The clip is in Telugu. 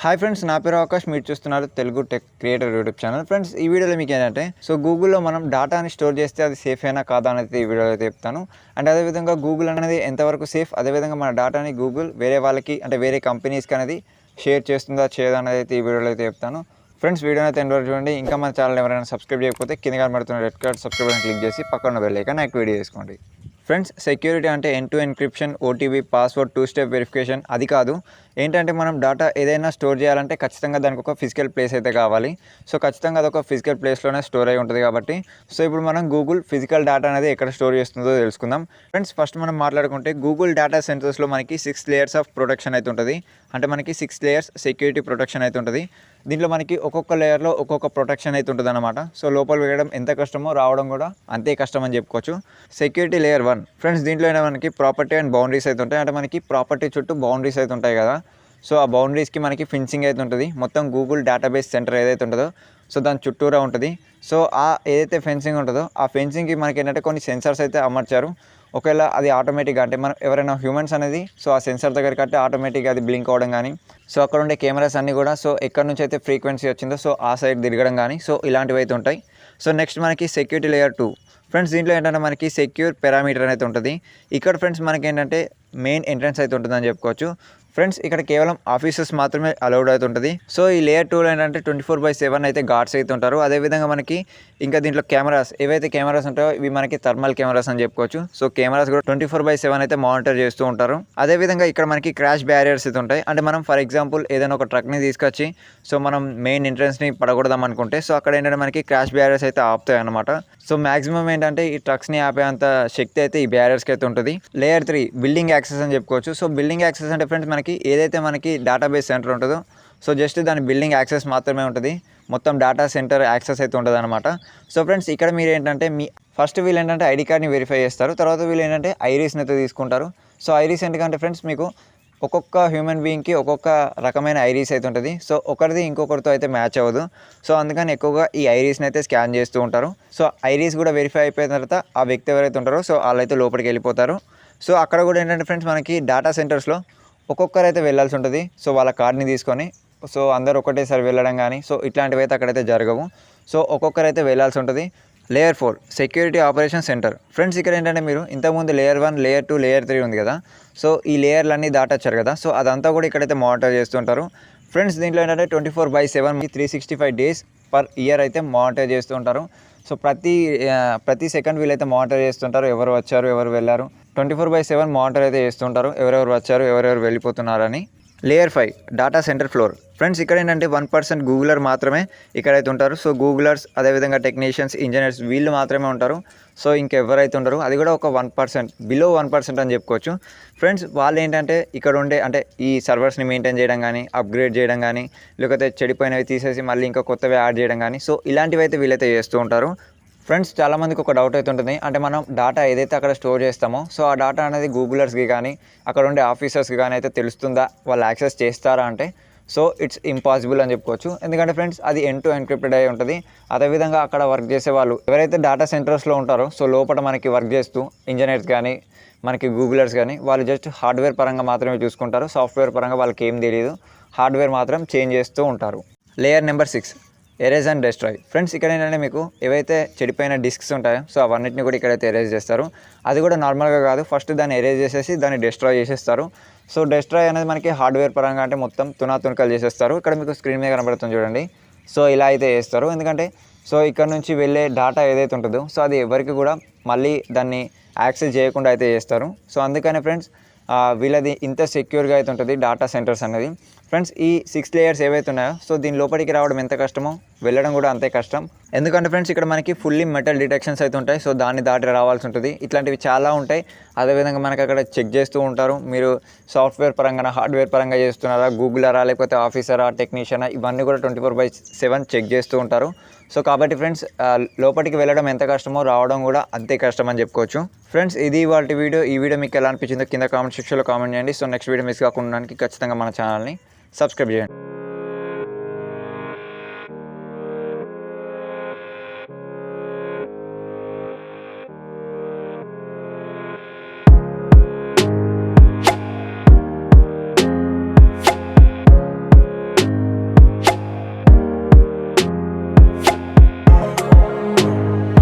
హాయ్ ఫ్రెండ్స్, నా పేరు ఆకాష్. మీరు చూస్తున్నారు Telugu tech creator YouTube channel. Friends, ఈ వీడియోలో మీకు ఏంటంటే గూగుల్లో మనం డేటాని స్టోర్ చేస్తే అది సేఫ్ అయినా కాదా అనేది ఈ వీడియోలో చెప్తాను. అండ్ అదేవిధంగా గూగుల్ అనేది ఎంతవరకు సేఫ్, అదేవిధంగా మన డేటాని గూగుల్ వేరే వాళ్ళకి అంటే వేరే కంపెనీస్కి అనేది షేర్ చేస్తుందా చేయదా అనేది అయితే ఈ వీడియోలో అయితే చెప్తాను. ఫ్రెండ్స్, వీడియోని అయితే ఎండ్ వరకు చూడండి. ఇంకా మన ఛానల్ ఎవరైనా సబ్స్క్రైబ్ చేయకపోతే కింద కనబడుతున్న రెడ్ కలర్ సబ్స్క్రైబ్ అని క్లిక్ చేసి పక్కన బెల్ ఐకాన్ యాక్టివేట్ చేసుకోండి. ఫ్రెండ్స్, సెక్యూరిటీ అంటే end to encryption, OTP, password, 2 step verification అది కాదు. ఏంటంటే మనం డేటా ఏదైనా స్టోర్ చేయాలంటే ఖచ్చితంగా దానికి ఒక ఫిజికల్ ప్లేస్ అయితే కావాలి. ఖచ్చితంగా అదొక ఫిజికల్ ప్లేస్లోనే స్టోర్ అయి ఉంటుంది కాబట్టి ఇప్పుడు మనం గూగుల్ ఫిజికల్ డేటా అనేది ఎక్కడ స్టోర్ చేస్తుందో తెలుసుకుందాం. ఫ్రెండ్స్, ఫస్ట్ మనం మాట్లాడుకుంటే గూగుల్ డేటా సెంటర్స్లో మనకి 6 లేయర్స్ ఆఫ్ ప్రొటెక్షన్ అయితే ఉంటుంది. అంటే మనకి 6 లేయర్స్ సెక్యూరిటీ ప్రొటెక్షన్ అయితే ఉంటుంది. దీంట్లో మనకి ఒక్కొక్క లేయర్లో ఒక్కొక్క ప్రొటెక్షన్ అయితే ఉంటుంది అనమాట. లోపల వెళ్ళడం ఎంత కష్టమో రావడం కూడా అంతే కష్టం అని చెప్పుకోవచ్చు. సెక్యూరిటీ లేయర్ 1 ఫ్రెండ్స్, దీంట్లో మనకి ప్రాపర్టీ అండ్ బౌండరీస్ అయితే ఉంటాయి. అంటే మనకి ప్రాపర్టీ చుట్టూ బౌండరీస్ అయితే ఉంటాయి కదా. ఆ బౌండరీస్కి మనకి ఫెన్సింగ్ అయితే ఉంటుంది. మొత్తం గూగుల్ డేటాబేస్ సెంటర్ ఏదైతే ఉంటుందో దాని చుట్టూరా ఉంటుంది. ఏదైతే ఫెన్సింగ్ ఉంటుందో ఆ ఫెన్సింగ్కి మనకి ఏంటంటే కొన్ని సెన్సార్స్ అయితే అమర్చారు. ఒకవేళ అది ఆటోమేటిక్గా అంటే మనం ఎవరైనా హ్యూమన్స్ అనేది ఆ సెన్సార్ దగ్గర కట్టి ఆటోమేటిక్గా అది బ్లింక్ అవ్వడం కానీ అక్కడ ఉండే కెమెరాస్ అన్నీ కూడా ఎక్కడి నుంచి అయితే ఫ్రీక్వెన్సీ వచ్చిందో ఆ సైడ్ తిరగడం కానీ ఇలాంటివి అయితే ఉంటాయి. నెక్స్ట్ మనకి సెక్యూరిటీ లేయర్ 2 ఫ్రెండ్స్, దీంట్లో ఏంటంటే మనకి సెక్యూర్ పారామీటర్ అయితే ఉంటుంది. ఇక్కడ ఫ్రెండ్స్ మనకి ఏంటంటే మెయిన్ ఎంట్రన్స్ అయితే ఉంటుందని చెప్పుకోవచ్చు. ఫ్రెండ్స్, ఇక్కడ కేవలం ఆఫీసర్స్ మాత్రమే అలౌడ్ అయితే ఉంటుంది. ఈ లేయర్ 2లో ఏంటంటే 24/7 అయితే గార్డ్స్ అయితే ఉంటారు. అదేవిధంగా మనకి ఇంకా దీంట్లో కెమెరాస్ ఏవైతే కెమెరాస్ ఉంటాయో ఇవి మనకి థర్మల్ కెమెరాస్ అని చెప్పుకోవచ్చు. కెమెరాస్ కూడా 24/7 అయితే మానిటర్ చేస్తూ ఉంటారు. అదేవిధంగా ఇక్కడ మనకి క్రాష్ బ్యారియర్స్ అయితే ఉంటాయి. అంటే మనం ఫర్ ఎగ్జాంపుల్ ఏదైనా ఒక ట్రక్ని తీసుకొచ్చి మనం మెయిన్ ఎంట్రన్స్ని పడకూడదాం అనుకుంటే అక్కడ ఏంటంటే మనకి క్రాష్ బ్యారియర్స్ అయితే ఆపుతాయి అనమాట. మ్యాక్సిమం ఏంటంటే ఈ ట్రక్స్ని ఆపేంత శక్తి అయితే ఈ బ్యారియర్స్కి అయితే ఉంటుంది. లేయర్ 3 బిల్డింగ్ యాక్సెస్ అని చెప్పుకోవచ్చు. బిల్డింగ్ యాక్సెస్ అంటే ఫ్రెండ్స్ మనకి ఏదైతే మనకి డేటాబేస్ సెంటర్ ఉంటుందో జస్ట్ దాని బిల్డింగ్ యాక్సెస్ మాత్రమే ఉంటుంది. మొత్తం డేటా సెంటర్ యాక్సెస్ అయితే ఉంటుంది అనమాట. ఫ్రెండ్స్, ఇక్కడ మీరు ఏంటంటే ఫస్ట్ వీళ్ళు ఏంటంటే ఐడి కార్డ్ని వెరిఫై చేస్తారు. తర్వాత వీళ్ళు ఏంటంటే ఐరీస్ని అయితే తీసుకుంటారు. ఐరీస్ ఎందుకంటే ఫ్రెండ్స్ మీకు ఒక్కొక్క హ్యూమన్ బీయింగ్కి ఒక్కొక్క రకమైన ఐరీస్ అయితే ఉంటుంది. ఒకరిది ఇంకొకరితో అయితే మ్యాచ్ అవ్వదు. అందుకని ఎక్కువగా ఈ ఐరీస్ని అయితే స్కాన్ చేస్తూ ఉంటారు. ఐరీస్ కూడా వెరిఫై అయిపోయిన తర్వాత ఆ వ్యక్తి ఎవరైతే ఉంటారో వాళ్ళైతే లోపలికి వెళ్ళిపోతారు. అక్కడ కూడా ఏంటంటే ఫ్రెండ్స్ మనకి డేటా సెంటర్స్లో ఒక్కొక్కరు అయితే వెళ్ళాల్సి ఉంటుంది. వాళ్ళ కార్డ్ని తీసుకొని అందరూ ఒకటేసారి వెళ్ళడం కానీ ఇట్లాంటివి అయితే అక్కడైతే జరగవు. ఒక్కొక్కరు అయితే వెళ్ళాల్సి ఉంటుంది. Layer 4 security operation centre friends, ఇక్కడ ఏంటంటే మీరు ఇంతకుముందు లేయర్ 1, లేయర్ 2, లేయర్ 3 ఉంది కదా. ఈ లేయర్లన్నీ దాటొచ్చారు కదా. అదంతా కూడా ఇక్కడైతే మానిటర్ చేస్తుంటారు. ఫ్రెండ్స్, దీంట్లో ఏంటంటే 24/7 365 డేస్ పర్ ఇయర్ అయితే మానిటర్ చేస్తూ ఉంటారు. ప్రతి సెకండ్ వీళ్ళైతే మానిటర్ చేస్తుంటారు. ఎవరు వచ్చారు, ఎవరు వెళ్ళారు, 24/7 మానిటర్ అయితే చేస్తుంటారు. ఎవరెవరు వచ్చారు, ఎవరెవరు వెళ్ళిపోతున్నారని. Layer 5 data center floor friends, ఇక్కడ ఏంటంటే 1% గూగులర్ మాత్రమే ఇక్కడైతే ఉంటారు. గూగులర్స్ అదేవిధంగా టెక్నీషియన్స్, ఇంజనీర్స్ వీళ్ళు మాత్రమే ఉంటారు. ఇంకెవరైతే ఉంటారు అది కూడా ఒక 1%, బిలో 1% అని చెప్పుకోవచ్చు. ఫ్రెండ్స్, వాళ్ళు ఏంటంటే ఇక్కడ ఉండే అంటే ఈ సర్వర్స్ని మెయింటైన్ చేయడం కానీ, అప్గ్రేడ్ చేయడం కానీ, లేకపోతే చెడిపోయినవి తీసేసి మళ్ళీ ఇంకా కొత్తవి యాడ్ చేయడం కానీ ఇలాంటివి అయితే వీళ్ళైతే చేస్తూ ఉంటారు. ఫ్రెండ్స్, చాలామందికి ఒక డౌట్ అయితే ఉంటుంది. అంటే మనం డేటా ఏదైతే అక్కడ స్టోర్ చేస్తామో ఆ డేటా అనేది గూగులర్స్కి కానీ అక్కడ ఉండే ఆఫీసర్స్కి కానీ అయితే తెలుస్తుందా, వాళ్ళు యాక్సెస్ చేస్తారా అంటే ఇట్స్ ఇంపాసిబుల్ అని చెప్పుకోవచ్చు. ఎందుకంటే ఫ్రెండ్స్ అది ఎండ్ టు ఎన్క్రిప్టెడ్ అయి ఉంటుంది. అదేవిధంగా అక్కడ వర్క్ చేసే వాళ్ళు ఎవరైతే డేటా సెంటర్స్లో ఉంటారో లోపల మనకి వర్క్ చేస్తూ ఇంజనీర్స్ కానీ మనకి గూగులర్స్ కానీ వాళ్ళు జస్ట్ హార్డ్వేర్ పరంగా మాత్రమే చూసుకుంటారు. సాఫ్ట్వేర్ పరంగా వాళ్ళకి ఏం తెలియదు. హార్డ్వేర్ మాత్రం చేంజ్ చేస్తూ ఉంటారు. Layer number 6 erase and destroy friends, ఇక్కడ ఏంటంటే మీకు ఏవైతే చెడిపోయిన డిస్క్స్ ఉంటాయో అవన్నిటిని కూడా ఇక్కడైతే ఎరేజ్ చేస్తారు. అది కూడా నార్మల్గా కాదు, ఫస్ట్ దాన్ని ఎరేజ్ చేసేసి దాన్ని డెస్ట్రాయ్ చేసేస్తారు. డెస్ట్రాయ్ అనేది మనకి హార్డ్వేర్ పరంగా అంటే మొత్తం తునాతునకలు చేసేస్తారు. ఇక్కడ మీకు స్క్రీన్ మీద కనబడుతుంది చూడండి. ఇలా అయితే చేస్తారు. ఎందుకంటే ఇక్కడ నుంచి వెళ్ళే డేటా ఏదైతే ఉంటుందో అది ఎవరికి కూడా మళ్ళీ దాన్ని యాక్సెస్ చేయకుండా అయితే చేస్తారు. అందుకనే ఫ్రెండ్స్ వీళ్ళది ఇంత సెక్యూర్గా అయితే ఉంటుంది డేటా సెంటర్స్ అనేది. ఫ్రెండ్స్, ఈ 6 లేయర్స్ ఏవైతే ఉన్నాయో దీని లోపలికి రావడం ఎంత కష్టమో వెళ్ళడం కూడా అంతే కష్టం. ఎందుకంటే ఫ్రెండ్స్ ఇక్కడ మనకి ఫుల్లీ మెటల్ డిటెక్షన్స్ అయితే ఉంటాయి. దాన్ని దాటి రావాల్సి ఉంటుంది. ఇట్లాంటివి చాలా ఉంటాయి. అదేవిధంగా మనకి అక్కడ చెక్ చేస్తూ ఉంటారు. మీరు సాఫ్ట్వేర్ పరంగా హార్డ్వేర్ పరంగా చేస్తున్నారా, గూగులరా లేకపోతే ఆఫీసరా, టెక్నీషియనా, ఇవన్నీ కూడా 24/7 చెక్ చేస్తూ ఉంటారు. కాబట్టి ఫ్రెండ్స్ లోపలికి వెళ్ళడం ఎంత కష్టమో రావడం కూడా అంతే కష్టం అని చెప్పుకోవచ్చు. ఫ్రెండ్స్, ఇది ఇవాల్టి వీడియో. ఈ వీడియో మీకు ఎలా అనిపించిందో కింద కామెంట్ సెక్షన్లో కామెంట్ చేయండి. నెక్స్ట్ వీడియో మిస్ కాకుండా ఖచ్చితంగా మన ఛానల్ని సబ్స్క్రైబ్ చేయండి.